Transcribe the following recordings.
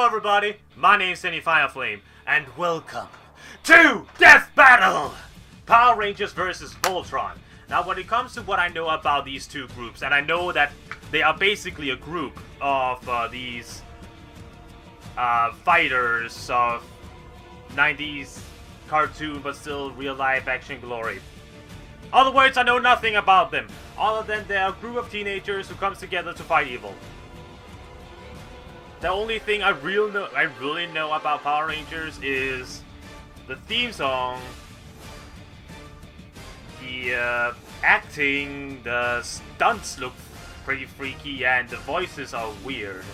Hello everybody, my name is JohnnyFerno, and welcome to Death Battle! Power Rangers versus Voltron. Now when it comes to what I know about these two groups, and I know that they are basically a group of these fighters of 90s cartoon but still real life action glory. Other words, I know nothing about them, other than they're a group of teenagers who comes together to fight evil. The only thing I really know about Power Rangers is the theme song, the acting, the stunts look pretty freaky, and the voices are weird.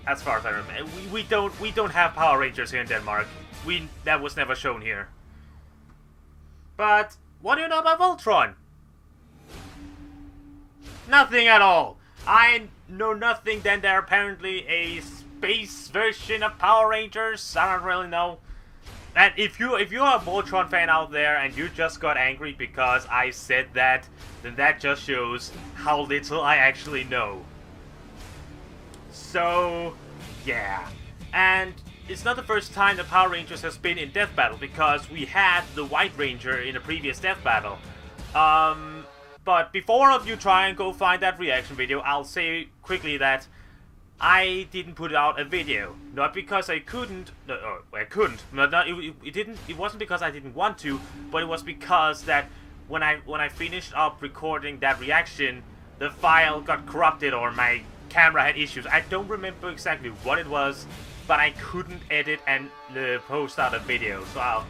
As far as I remember, we don't have Power Rangers here in Denmark. That was never shown here. But what do you know about Voltron? Nothing at all. I know nothing. Then they're apparently a space version of Power Rangers. I don't really know. And if you're a Voltron fan out there and you just got angry because I said that, then that just shows how little I actually know. So, yeah. And it's not the first time the Power Rangers has been in Death Battle, because we had the White Ranger in a previous Death Battle. But before of you try and go find that reaction video, I'll say quickly that I didn't put out a video. Not because I couldn't, I couldn't. It wasn't because I didn't want to, but it was because that when I finished up recording that reaction, the file got corrupted or my camera had issues. I don't remember exactly what it was, but I couldn't edit and post out a video, so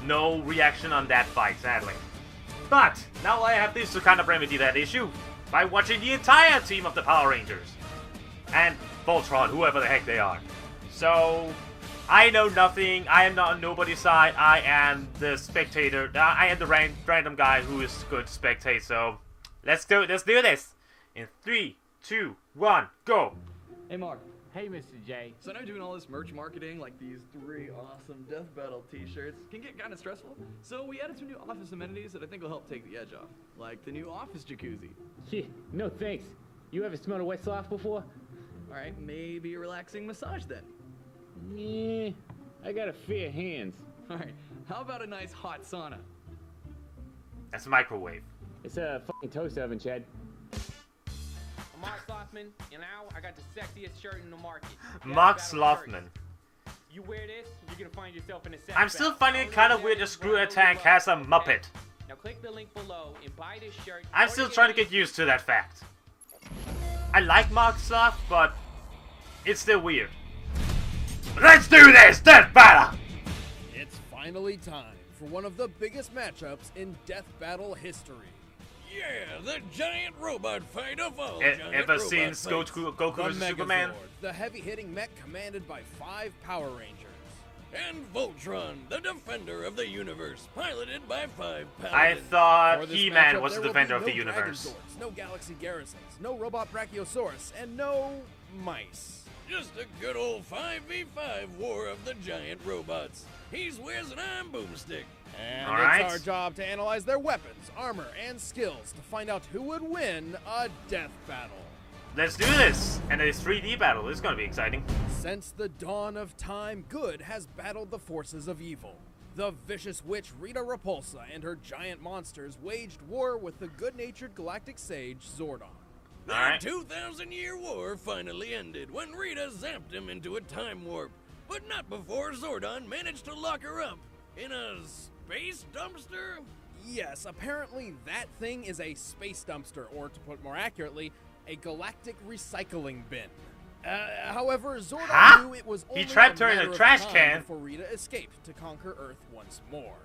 no reaction on that fight, sadly. But now I have this to kind of remedy that issue by watching the entire team of the Power Rangers and Voltron, whoever the heck they are. So I know nothing. I am not on nobody's side. I am the spectator. I am the random guy who is going to spectate. So let's do this in 3, 2, 1, go. Hey Mark. Hey, Mr. J. So I know doing all this merch marketing, like these 3 awesome Death Battle t-shirts, can get kind of stressful. So we added some new office amenities that I think will help take the edge off. Like the new office jacuzzi. Yeah, no thanks. You ever smelled a wet sloth before? Alright, maybe a relaxing massage then. Yeah, I got a fair hands. Alright, how about a nice hot sauna? That's a microwave. It's a fucking toast oven, Chad. Mark Slothman, and now I got the sexiest shirt in the market. Mark Slothman. You wear this, you're gonna find yourself in a sex I'm still battle. finding it kind of weird that Screw Attack has a Muppet. Now click the link below and buy this shirt. I'm still trying to get used to that fact. I like Mark Sloth, but it's still weird. Let's do this! Death Battle! It's finally time for one of the biggest matchups in Death Battle history. Yeah, the giant robot fight of all Ever since Goku The vs Superman? Megazord, the heavy-hitting mech commanded by 5 Power Rangers. And Voltron, the defender of the universe, piloted by 5 I paladins. thought For this He-Man matchup, was the there will defender be of the no universe. Dragon Zords, no Galaxy Garrisons, no Robot Brachiosaurus, and no mice. Just a good old 5v5 war of the giant robots. He's Wiz and I'm Boomstick. And All right. it's our job to analyze their weapons, armor, and skills to find out who would win a death battle. Let's do this! And a 3D battle. This is gonna be exciting. Since the dawn of time, good has battled the forces of evil. The vicious witch Rita Repulsa and her giant monsters waged war with the good-natured galactic sage Zordon. Their Alright. 2,000-year war finally ended when Rita zapped him into a time warp. But not before Zordon managed to lock her up in a space dumpster? Yes, apparently that thing is a space dumpster, or to put more accurately, a galactic recycling bin. However, Zordon knew it was only trapped her in a matter of trash time can. before Rita escaped to conquer Earth once more.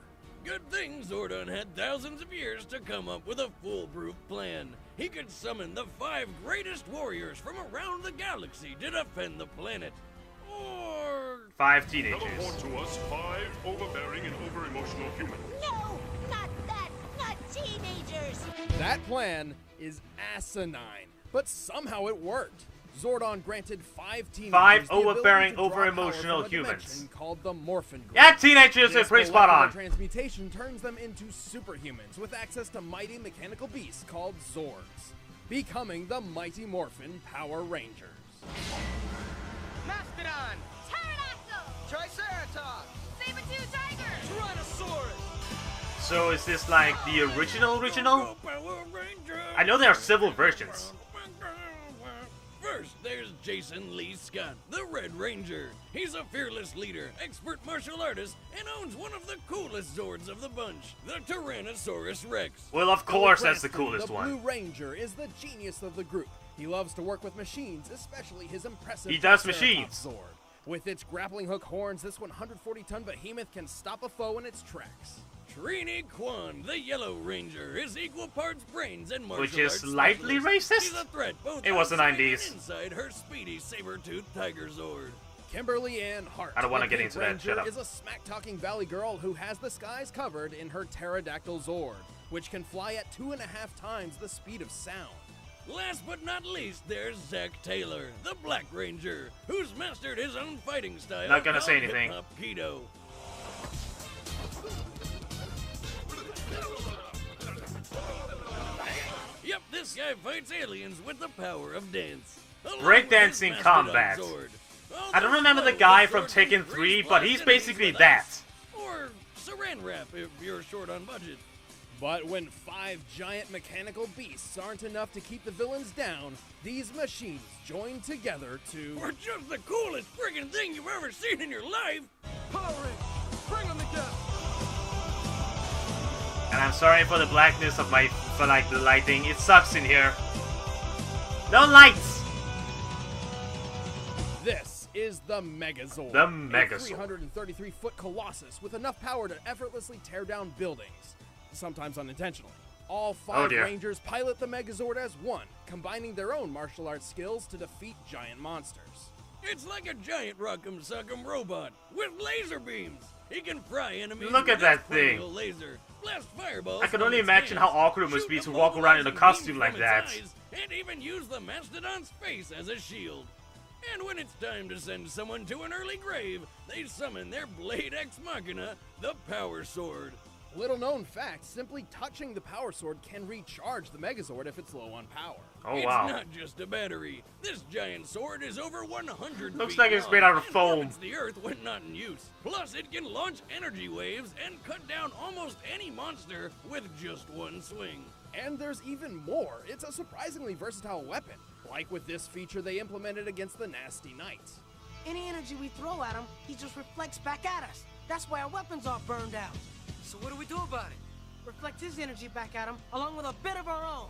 Good thing Zordon had thousands of years to come up with a foolproof plan. He could summon the 5 greatest warriors from around the galaxy to defend the planet. Or 5 teenagers. Teleport to us 5 overbearing and over-emotional humans. No, not that, not teenagers. That plan is asinine, but somehow it worked. Zordon granted 5 teenagers 5 the ability overbearing, to draw power over-emotional from a humans. dimension called the Morphin Grid. Yeah, teenagers are This pretty spot molecular on. transmutation turns them into superhumans with access to mighty mechanical beasts called Zords, becoming the Mighty Morphin Power Rangers. Mastodon, So is this like the original? Go Power Ranger! I know there are several versions. First, there's Jason Lee Scott, the Red Ranger. He's a fearless leader, expert martial artist, and owns one of the coolest Zords of the bunch, the Tyrannosaurus Rex. Well, of course, that's the coolest The one. Blue Ranger is the genius of the group. He loves to work with machines, especially his impressive He does Triceratops machines. Zord. With its grappling hook horns, this 140-ton behemoth can stop a foe in its tracks. Trini Kwan, the Yellow Ranger, is equal parts brains and martial Which is arts slightly specialist. racist? She's a threat both It was the outside 90s. and inside her speedy saber-toothed tiger Zord. Kimberly Ann Hart, I don't wanna the get Pink into that, Ranger, shut up. is a smack-talking valley girl who has the skies covered in her pterodactyl Zord, which can fly at 2.5 times the speed of sound. Last but not least, there's Zach Taylor, the Black Ranger, who's mastered his own fighting style. Not gonna say called anything. hip-hop Keto. Yep, this guy fights aliens with the power of dance. Along Breakdancing with his combat. mastodon Zord. I don't remember the Although guy Zord from can Tekken freeze 3, but blast he's enemies basically with that. ice. Or saran wrap if you're short on budget. But when 5 giant mechanical beasts aren't enough to keep the villains down, these machines join together to... Or just the coolest friggin' thing you've ever seen in your life. Power Rangers, bring them together. And I'm sorry for the blackness of for like the lighting. It sucks in here. No lights. This is the Megazord. The A Megazord. 333-foot colossus with enough power to effortlessly tear down buildings, sometimes unintentionally. All 5 dear. Rangers pilot the Megazord as one, combining their own martial arts skills to defeat giant monsters. It's like a giant rock'em sock'em robot with laser beams. He can fry enemies. Look at with that his thing. perennial Laser, blast fireballs. I can from only its imagine hands, how awkward it must shoot be to a walk around in a polarizing costume beam like from its that. eyes, and even use the mastodon's face as a shield. And when it's time to send someone to an early grave, they summon their Blade Ex Machina, the Power Sword. Little known fact, simply touching the Power Sword can recharge the Megazord if it's low on power. Oh It's wow. not just a battery. This giant sword is over 100 Looks feet like it's long made out of and foam. orbits the Earth when not in use. Plus, it can launch energy waves and cut down almost any monster with just one swing. And there's even more. It's a surprisingly versatile weapon, like with this feature they implemented against the Nasty Knights. Any energy we throw at him, he just reflects back at us. That's why our weapons are burned out. So what do we do about it? Reflect his energy back at him, along with a bit of our own.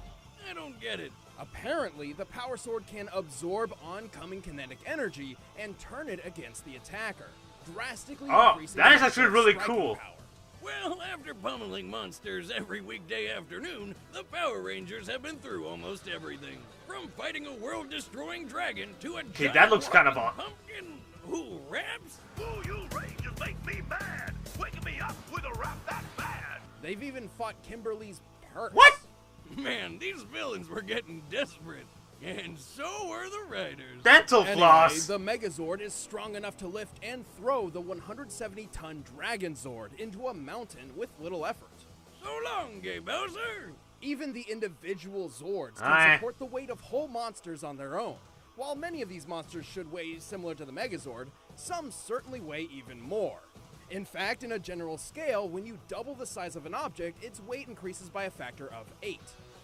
I don't get it. Apparently, the Power Sword can absorb oncoming kinetic energy and turn it against the attacker, drastically increasing that is the actually sword's really striking cool. power. Well, after pummeling monsters every weekday afternoon, the Power Rangers have been through almost everything. From fighting a world-destroying dragon to a giant that looks kind of rockin' pumpkin who raps. Ooh, you Rangers make me mad! Waking me up with a rap that bad! They've even fought Kimberly's purse. What? Man, these villains were getting desperate. And so were the writers. Dental Anyway, floss. the Megazord is strong enough to lift and throw the 170-ton Dragon Zord into a mountain with little effort. So long, Gay Bowser. Even the individual Zords can Aye. support the weight of whole monsters on their own. While many of these monsters should weigh similar to the Megazord, some certainly weigh even more. In fact, in a general scale, when you double the size of an object, its weight increases by a factor of 8.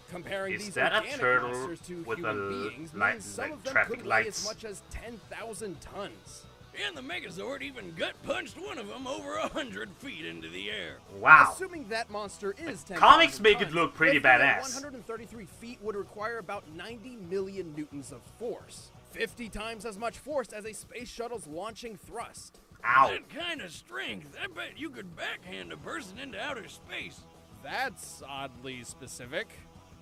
Comparing Is these that a organic turtle monsters to with human a beings light- means some like of them traffic could weigh lights? as much as 10,000 tons. And the Megazord even gut-punched one of them over 100 feet into the air. Wow. Assuming that monster is 10,000 Comics make it tons, look pretty lifting it badass. 133 feet would require about 90 million newtons of force. 50 times as much force as a space shuttle's launching thrust. Ow. That kind of strength, I bet you could backhand a person into outer space. That's oddly specific.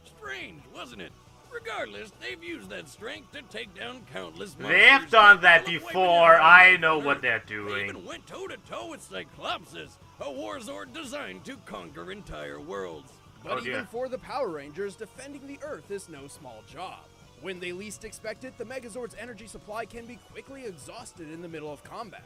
Strange, wasn't it? Regardless, they've used that strength to take down countless monsters. They've done that capable of wiping before. out I the know Earth. what they're They doing. even went toe-to-toe with Cyclopsis, a Warzord designed to conquer entire worlds. But Oh, dear. even for the Power Rangers, defending the Earth is no small job. When they least expect it, the Megazord's energy supply can be quickly exhausted in the middle of combat.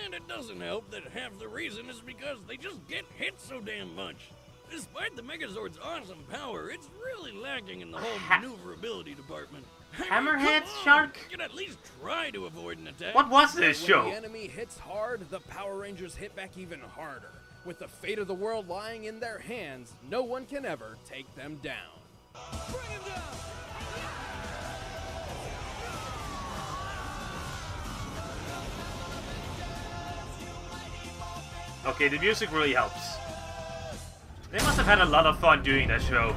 And it doesn't help that half the reason is because they just get hit so damn much. Despite the Megazord's awesome power, it's really lacking in the whole maneuverability department. I mean, Hammerhead come on, Shark? You can at least try to avoid an attack. What was this When show? the enemy hits hard, the Power Rangers hit back even harder. With the fate of the world lying in their hands, no one can ever take them down. Bring him down! Okay, the music really helps. They must have had a lot of fun doing that show.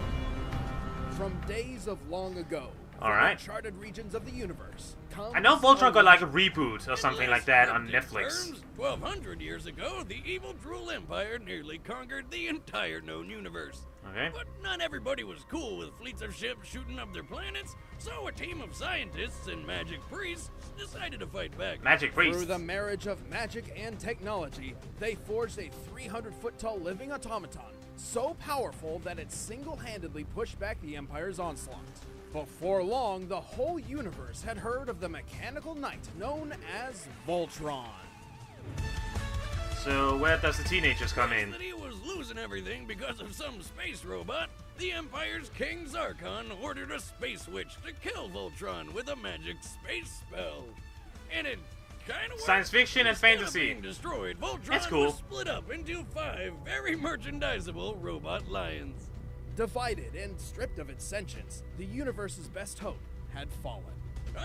From days of long ago, All right. uncharted regions of the universe. I know Voltron got like a reboot or something like that on Netflix. 1,200 years ago, the evil Drool Empire nearly conquered the entire known universe. Okay. But not everybody was cool with fleets of ships shooting up their planets, so a team of scientists and magic priests decided to fight back. Magic priests. Through the marriage of magic and technology, they forged a 300-foot-tall living automaton, so powerful that it single-handedly pushed back the Empire's onslaught. Before long, the whole universe had heard of the mechanical knight known as Voltron. So where does the teenagers come in? That he was losing everything because of some space robot, the Empire's King Zarkon ordered a space witch to kill Voltron with a magic space spell. And it kind of Science fiction and fantasy. Being destroyed, Voltron That's cool. was split up into 5 very merchandisable robot lions. Divided and stripped of its sentience, the universe's best hope had fallen.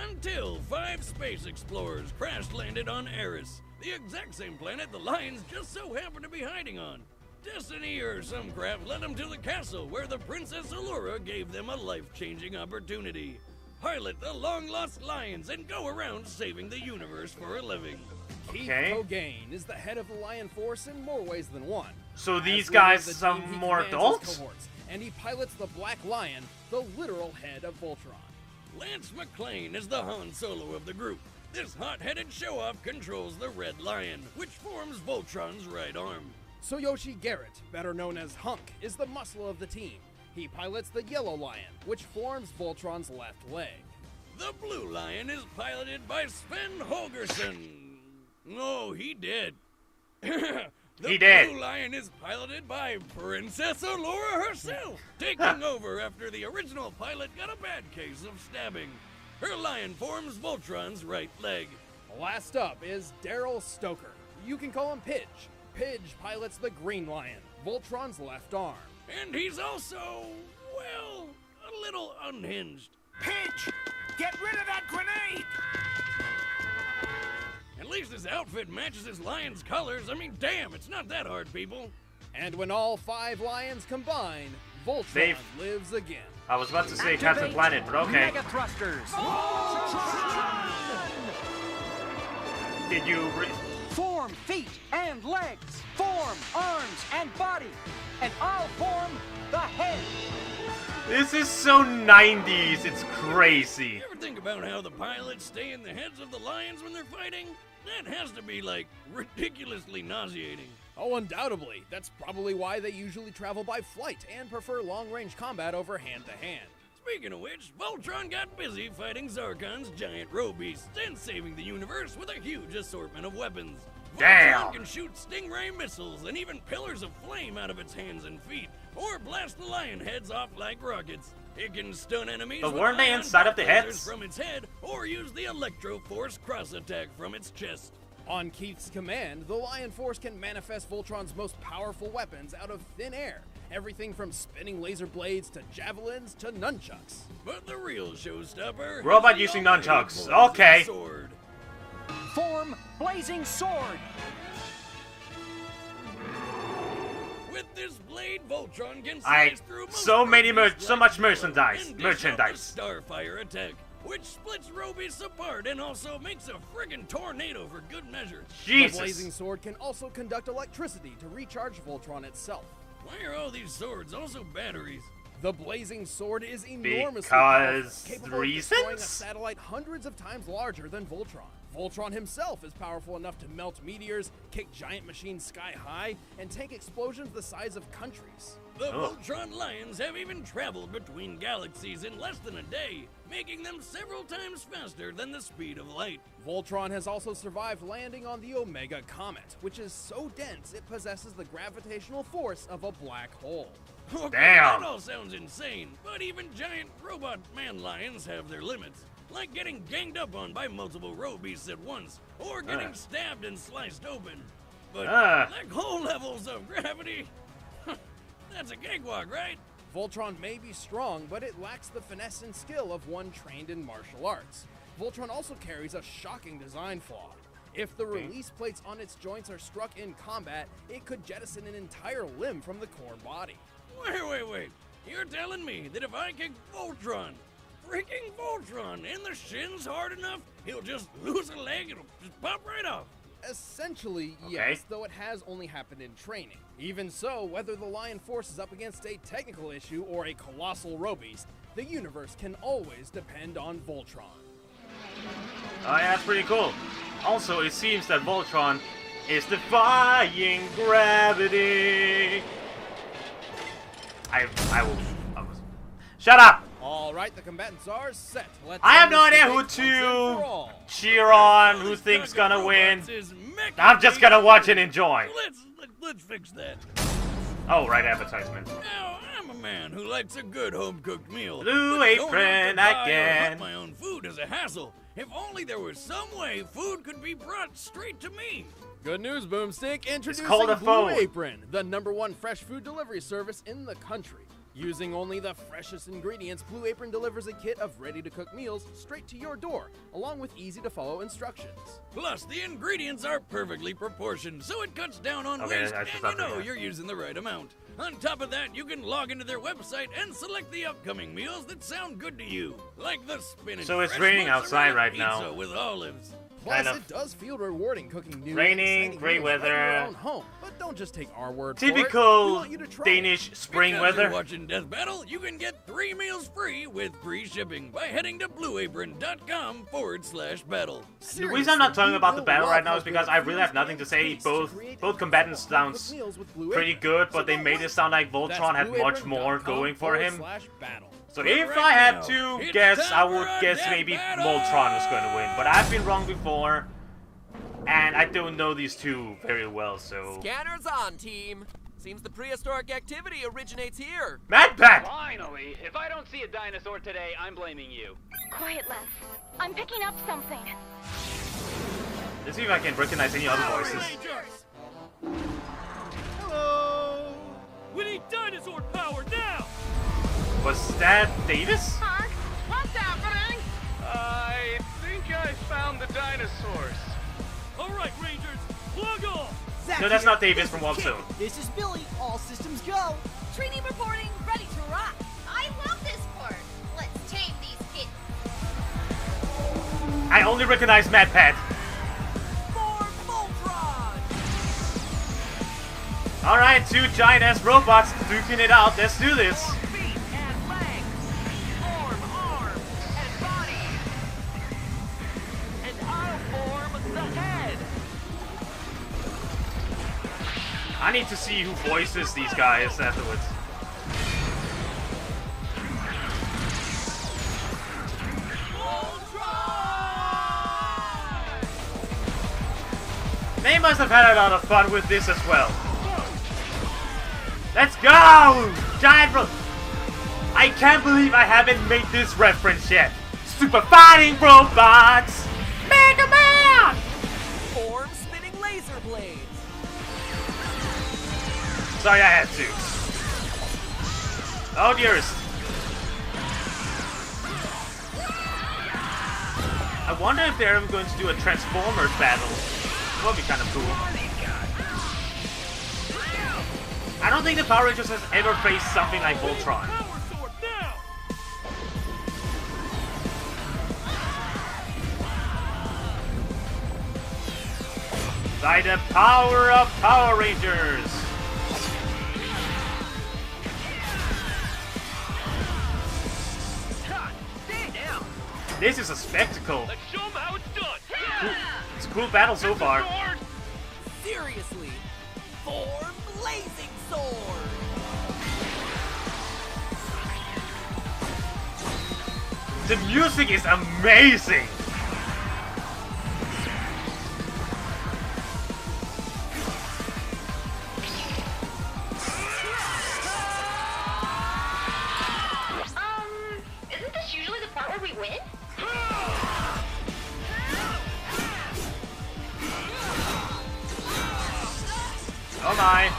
Until 5 space explorers crash-landed on Eris, the exact same planet the lions just so happened to be hiding on. Destiny or some crap led them to the castle where the Princess Allura gave them a life-changing opportunity. Pilot the long-lost lions and go around saving the universe for a living. Keith Okay. Cogain is the head of the Lion Force in more ways than one. So As these leader of guys the some team, he more commands his adults? cohorts, and he pilots the Black Lion, the literal head of Voltron. Lance McClane is the Han Solo of the group. This hot-headed show-off controls the Red Lion, which forms Voltron's right arm. Tsuyoshi Garrett, better known as Hunk, is the muscle of the team. He pilots the Yellow Lion, which forms Voltron's left leg. The Blue Lion is piloted by Sven Holgersson. No, he did. The Blue Lion is piloted by Princess Allura herself, taking over after the original pilot got a bad case of stabbing. Her lion forms Voltron's right leg. Last up is Daryl Stoker. You can call him Pidge. Pidge pilots the Green Lion, Voltron's left arm. And he's also, well, a little unhinged. Pidge! Get rid of that grenade! At least his outfit matches his lion's colors. I mean, damn, it's not that hard, people. And when all 5 lions combine, Voltron They've- lives again. I was about to say Captain Planet, but okay. Mega thrusters. Did you Form feet and legs. Form arms and body. And I'll form the head. This is so 90s, it's crazy. You ever think about how the pilots stay in the heads of the lions when they're fighting? That has to be, like, ridiculously nauseating. Oh, undoubtedly. That's probably why they usually travel by flight and prefer long-range combat over hand-to-hand. Speaking of which, Voltron got busy fighting Zarkon's giant roe beasts and saving the universe with a huge assortment of weapons. Damn! Voltron can shoot stingray missiles and even pillars of flame out of its hands and feet, or blast the lion heads off like rockets. It can stun enemies But with weren't they ion inside of the lasers heads? from its head, or use the Electro Force cross attack from its chest. On Keith's command, the Lion Force can manifest Voltron's most powerful weapons out of thin air. Everything from spinning laser blades to javelins to nunchucks. But the real showstopper Robot is the using almighty nunchucks. blazing Okay. Sword. Form blazing sword. With this blade, Voltron can I- slice through most so many Robies so like much butter merchandise. and dish out the Merchandise. Starfire attack, which splits Robies apart and also makes a friggin' tornado for good measure. The blazing sword can also conduct electricity to recharge Voltron itself. Why are all these swords also batteries? The blazing sword is enormously Because powerful, capable of destroying a reasons? satellite hundreds of times larger than Voltron. Voltron himself is powerful enough to melt meteors, kick giant machines sky high, and take explosions the size of countries. The Voltron Lions have even traveled between galaxies in less than a day, making them several times faster than the speed of light. Voltron has also survived landing on the Omega Comet, which is so dense it possesses the gravitational force of a black hole. Okay, Damn. that all sounds insane, but even giant robot man lions have their limits. Like getting ganged up on by multiple roe beasts at once, or getting stabbed and sliced open. but black hole levels of gravity. That's a cakewalk, right? Voltron may be strong, but it lacks the finesse and skill of one trained in martial arts. Voltron also carries a shocking design flaw. If the release plates on its joints are struck in combat, it could jettison an entire limb from the core body. Wait. You're telling me that if I kick Voltron, freaking Voltron, in the shins hard enough, he'll just lose a leg and it'll just pop right off? Essentially, yes, though it has only happened in training. Even so, whether the Lion Force is up against a technical issue or a colossal robeast, the universe can always depend on Voltron. Oh yeah, that's pretty cool. Also, it seems that Voltron is defying gravity. Shut up! Alright, the combatants are set. I have no idea who to cheer on, who thinks gonna win. I'm just gonna watch and enjoy. Let's fix that. Oh, right, advertisement. Now, I'm a man who likes a good home-cooked meal. Blue Apron again. My own food is a hassle. If only there was some way food could be brought straight to me. Good news, Boomstick. Introducing called a Blue phone. Apron, the #1 fresh food delivery service in the country. Using only the freshest ingredients, Blue Apron delivers a kit of ready-to-cook meals straight to your door, along with easy-to-follow instructions. Plus, the ingredients are perfectly proportioned, so it cuts down on waste, and you know you're using the right amount. On top of that, you can log into their website and select the upcoming meals that sound good to you, like the spinach. So it's raining outside right now. With olives. Plus, it does feel rewarding cooking new raining, great weather. Right in your own home. But don't just take our word for it. Typical We want you to try Danish it. spring Because weather. you're watching Death Battle, you can get 3 meals free with free shipping by heading to blueapron.com/battle. The reason I'm not talking about the battle right now is because I really have nothing to say. Both combatants sounds pretty good, but they made it sound like Voltron had much more going for him. So if I had to guess, I would guess maybe Voltron was going to win. But I've been wrong before, and I don't know these two very well, so... Scanners on, team. Seems the prehistoric activity originates here. Mad Pat! Finally! If I don't see a dinosaur today, I'm blaming you. Quiet, Les. I'm picking up something. Let's see if I can recognize any other voices. Hello! We need dinosaur power now! Was that Davis? Huh? What's happening? I think I found the dinosaurs. Alright, Rangers, plug on! No, that's not Davis from Voltron. This is Billy. All systems go. Training reporting, ready to rock. I love this part. Let's tame these kids. I only recognize Mad Pat. For Voltron! Alright, 2 giant-ass robots duking it out. Let's do this. Feet and legs. Arms, and body. And I'll form the head. I need to see who voices these guys afterwards. They must have had a lot of fun with this as well. Let's go! Giant I can't believe I haven't made this reference yet. Super fighting robots! Mega Man! Form spinning laser blades. Sorry, I had to. Oh, dearest. I wonder if they're ever going to do a Transformers battle. That would be kind of cool. I don't think the Power Rangers has ever faced something like Voltron. By the power of Power Rangers! This is a spectacle. Let's show them how it's done. Cool. It's a cool battle so far. Seriously, form blazing sword. The music is amazing. Isn't this usually the part where we win? Oh my.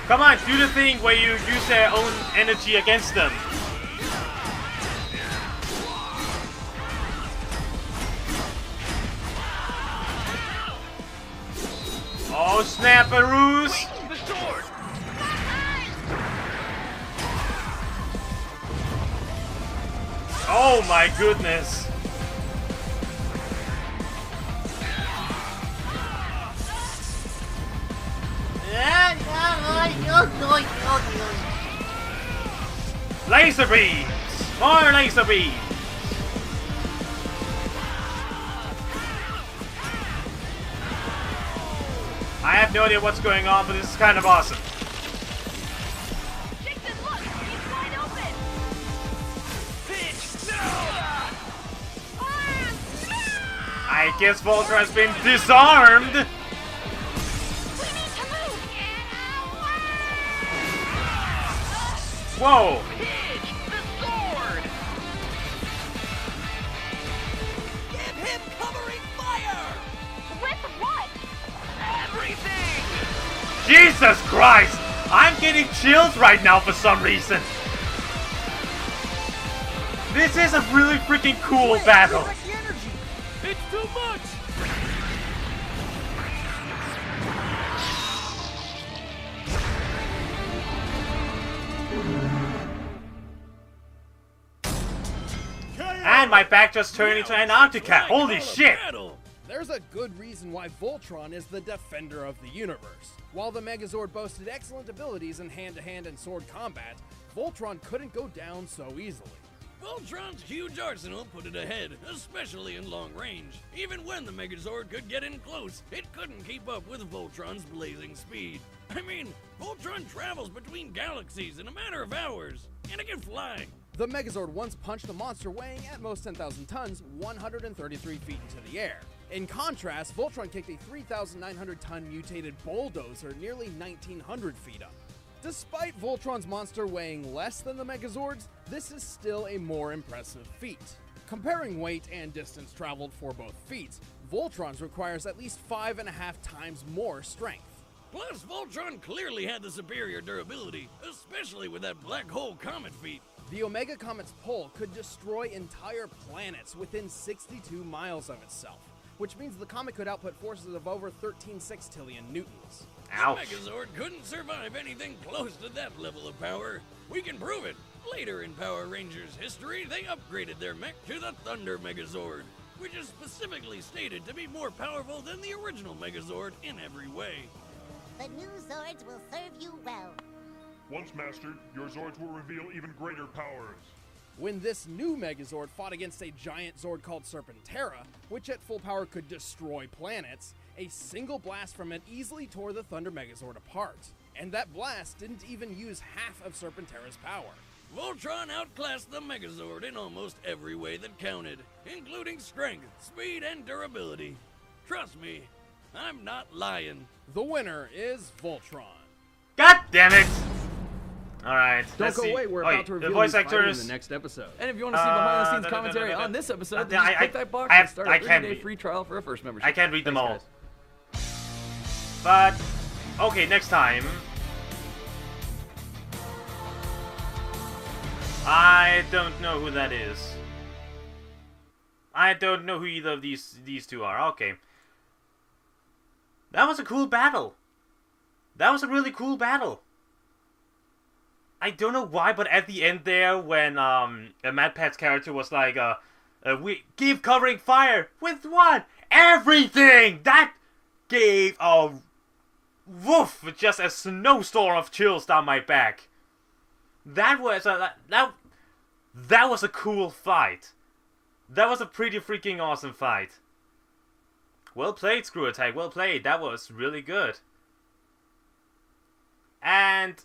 Come on, do the thing where you use their own energy against them. Oh, snapperoos! The sword! Oh my goodness. Laser beams! More laser beams! I have no idea what's going on, but this is kind of awesome. Jason, look! He's wide open! Pitch! No! I guess Voltron has been disarmed! We need to move! Whoa! Pitch! The sword! Give him covering fire! With what? Everything! Jesus Christ! I'm getting chills right now for some reason. This is a really freaking cool battle. It's too much! And my back just turned into Antarctica. Holy shit! There's a good reason why Voltron is the defender of the universe. While the Megazord boasted excellent abilities in hand-to-hand and sword combat, Voltron couldn't go down so easily. Voltron's huge arsenal put it ahead, especially in long range. Even when the Megazord could get in close, it couldn't keep up with Voltron's blazing speed. I mean, Voltron travels between galaxies in a matter of hours, and it can fly. The Megazord once punched a monster weighing at most 10,000 tons 133 feet into the air. In contrast, Voltron kicked a 3,900-ton mutated bulldozer nearly 1,900 feet up. Despite Voltron's monster weighing less than the Megazord's, this is still a more impressive feat. Comparing weight and distance traveled for both feats, Voltron's requires at least 5.5 times more strength. Plus, Voltron clearly had the superior durability, especially with that black hole comet feat. The Omega Comet's pull could destroy entire planets within 62 miles of itself, which means the comet could output forces of over 13 sextillion newtons. Ouch. The Megazord couldn't survive anything close to that level of power. We can prove it. Later in Power Rangers history, they upgraded their mech to the Thunder Megazord, which is specifically stated to be more powerful than the original Megazord in every way. The new Zords will serve you well. Once mastered, your Zords will reveal even greater powers. When this new Megazord fought against a giant Zord called Serpentera, which at full power could destroy planets, a single blast from it easily tore the Thunder Megazord apart. And that blast didn't even use half of Serpentera's power. Voltron outclassed the Megazord in almost every way that counted, including strength, speed, and durability. Trust me, I'm not lying. The winner is Voltron. God damn it! Alright, Don't let's go see. away, we're Oh, about to the reveal voice who's fighting actors in the next episode. And if you want to see behind-the-scenes commentary on this episode, then just click that box and start a 30-day free trial for a first membership. I can't read them all. Guys. But, okay, next time. I don't know who that is. I don't know who either of these two are. Okay. That was a cool battle. That was a really cool battle. I don't know why, but at the end there, when Matt Pat's character was like, we keep covering fire with what? Everything! That gave a woof, just a snowstorm of chills down my back. That was that was a cool fight. That was a pretty freaking awesome fight. Well played, Screw Attack. Well played. That was really good. And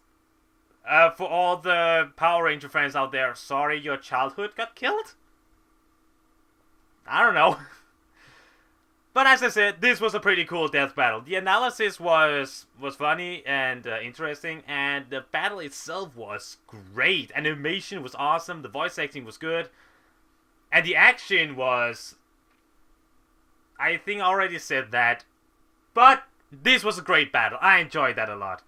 for all the Power Ranger fans out there, sorry your childhood got killed? I don't know. But as I said, this was a pretty cool death battle. The analysis was funny and interesting, and the battle itself was great. Animation was awesome, the voice acting was good, and the action was... I think I already said that, but this was a great battle. I enjoyed that a lot.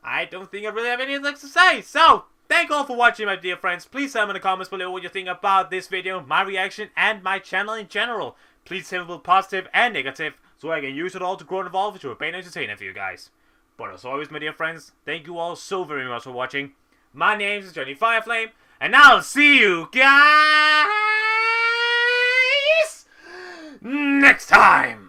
I don't think I really have anything else to say. So, thank you all for watching, my dear friends. Please tell me in the comments below what you think about this video, my reaction, and my channel in general. Please tell me both positive and negative, so I can use it all to grow and evolve into a better entertainer for you guys. But as always, my dear friends, thank you all so very much for watching. My name is Johnny Fireflame, and I'll see you guys next time!